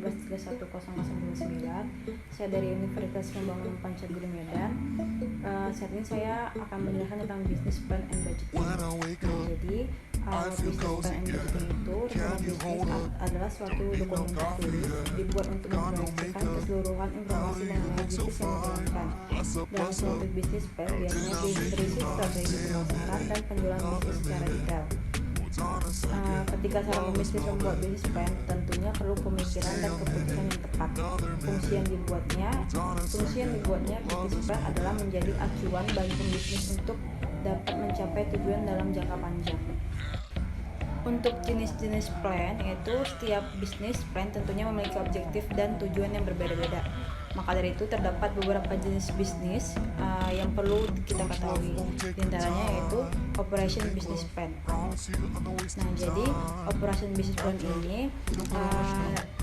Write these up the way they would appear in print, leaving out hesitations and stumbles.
15310029. Saya dari Universitas Pembangunan Pancasila Medan. Saat ini saya akan menjelaskan tentang business plan and budgeting. Jadi business plan and budgeting itu rencana bisnis adalah suatu dokumen tertulis dibuat untuk memperhatikan keseluruhan informasi mengenai bisnis yang dijalankan. Dalam suatu bisnis plan biasanya berisi strategi pemasaran dan penjualan bisnis secara detail. Ketika seorang pembisnis membuat bisnis plan, tentunya perlu pemikiran dan keputusan yang tepat. Fungsi yang dibuatnya bisnis plan adalah menjadi acuan bagi pembisnis untuk dapat mencapai tujuan dalam jangka panjang. Untuk jenis-jenis plan, yaitu setiap bisnis plan tentunya memiliki objektif dan tujuan yang berbeda-beda. Maka dari itu terdapat beberapa jenis bisnis yang perlu kita ketahui. Di antaranya yaitu operation business plan. Nah, jadi operation business plan ini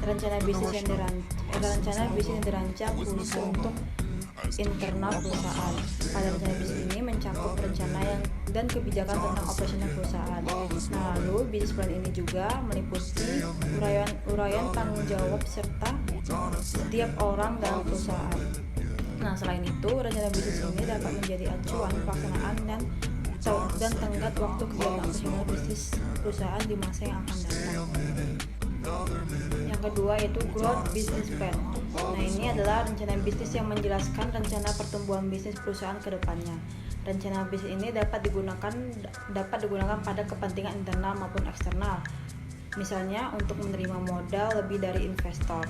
rencana bisnis yang dirancang khusus untuk internal perusahaan. Pada rencana bisnis ini mencakup rencana dan kebijakan tentang operasional perusahaan. Nah, lalu bisnis plan ini juga meliputi uraian tanggung jawab serta setiap orang dalam perusahaan. Nah, selain itu, rencana bisnis ini dapat menjadi acuan pelaksanaan dan tenggat waktu kegiatan operasional bisnis perusahaan di masa yang akan datang. Yang kedua yaitu growth business plan. Nah, ini adalah rencana bisnis yang menjelaskan rencana pertumbuhan bisnis perusahaan ke depannya. Rencana bisnis ini dapat digunakan pada kepentingan internal maupun eksternal. Misalnya untuk menerima modal lebih dari investor.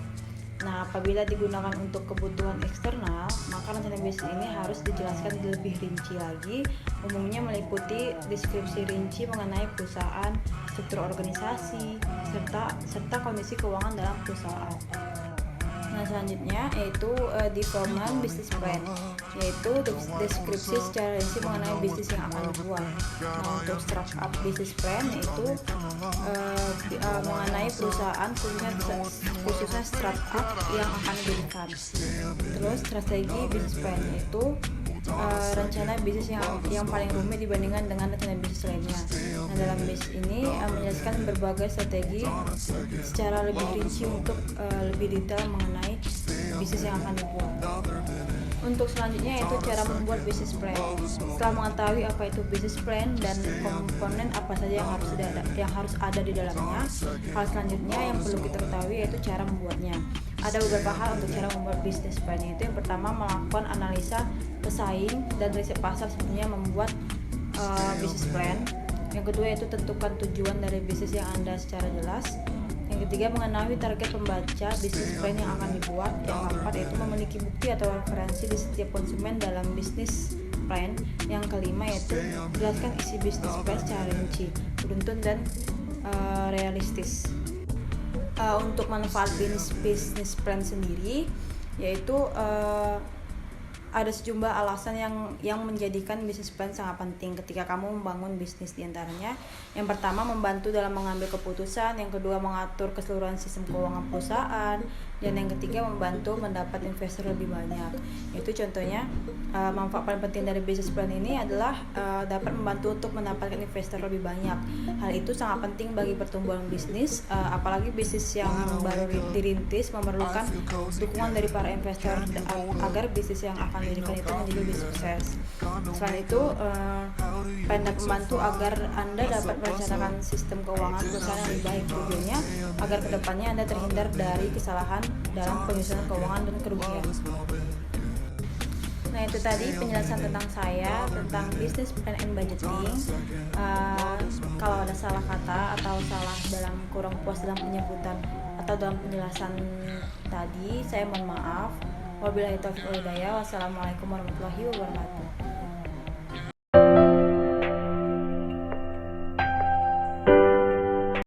Nah, apabila digunakan untuk kebutuhan eksternal, maka rencana bisnis ini harus dijelaskan lebih rinci lagi. Umumnya meliputi deskripsi rinci mengenai perusahaan, struktur organisasi, serta kondisi keuangan dalam perusahaan. Nah, selanjutnya yaitu development business plan, yaitu deskripsi secara rinci mengenai bisnis yang akan dibuat. Nah, untuk startup business plan yaitu mengenai perusahaan khususnya startup yang akan didirikan. Terus strategi business plan yaitu rencana bisnis yang paling rumit dibandingkan dengan rencana bisnis lainnya. Nah, dalam bisnis ini menjelaskan berbagai strategi secara lebih rinci untuk lebih detail mengenai bisnis yang akan dibuat. Untuk selanjutnya yaitu cara membuat bisnis plan. Setelah mengetahui apa itu bisnis plan dan komponen apa saja yang harus ada di dalamnya, hal selanjutnya yang perlu kita ketahui yaitu cara membuatnya. Ada beberapa hal untuk cara membuat bisnis plan, yaitu yang pertama melakukan analisa pesaing dan riset pasar sebelumnya membuat bisnis plan. Yang kedua yaitu tentukan tujuan dari bisnis yang Anda secara jelas. Yang ketiga mengenali target pembaca bisnis plan yang akan dibuat. Yang keempat yaitu memiliki bukti atau referensi di setiap konsumen dalam bisnis plan. Yang kelima yaitu jelaskan isi bisnis plan secara rinci, beruntun dan realistis. Untuk manfaat bisnis plan sendiri yaitu ada sejumlah alasan yang menjadikan bisnis plan sangat penting ketika kamu membangun bisnis. Di antaranya yang pertama membantu dalam mengambil keputusan, yang kedua mengatur keseluruhan sistem keuangan perusahaan, dan yang ketiga membantu mendapat investor lebih banyak. Itu contohnya manfaat paling penting dari bisnis plan ini adalah dapat membantu untuk mendapatkan investor lebih banyak. Hal itu sangat penting bagi pertumbuhan bisnis, apalagi bisnis yang baru dirintis memerlukan dukungan dari para investor agar bisnis yang akan didirikan itu menjadi lebih sukses. Selain itu, plan dapat membantu agar Anda dapat merencanakan sistem keuangan perusahaan yang lebih baik. Tujuannya agar kedepannya Anda terhindar dari kesalahan dalam penyusunan keuangan dan kerugian. Nah, itu tadi penjelasan tentang business plan and budgeting. Kalau ada salah kata atau salah kurang puas dalam penyebutan atau dalam penjelasan tadi, saya mohon maaf. Wabillahi taufiq wal hidayah. Wassalamualaikum warahmatullahi wabarakatuh.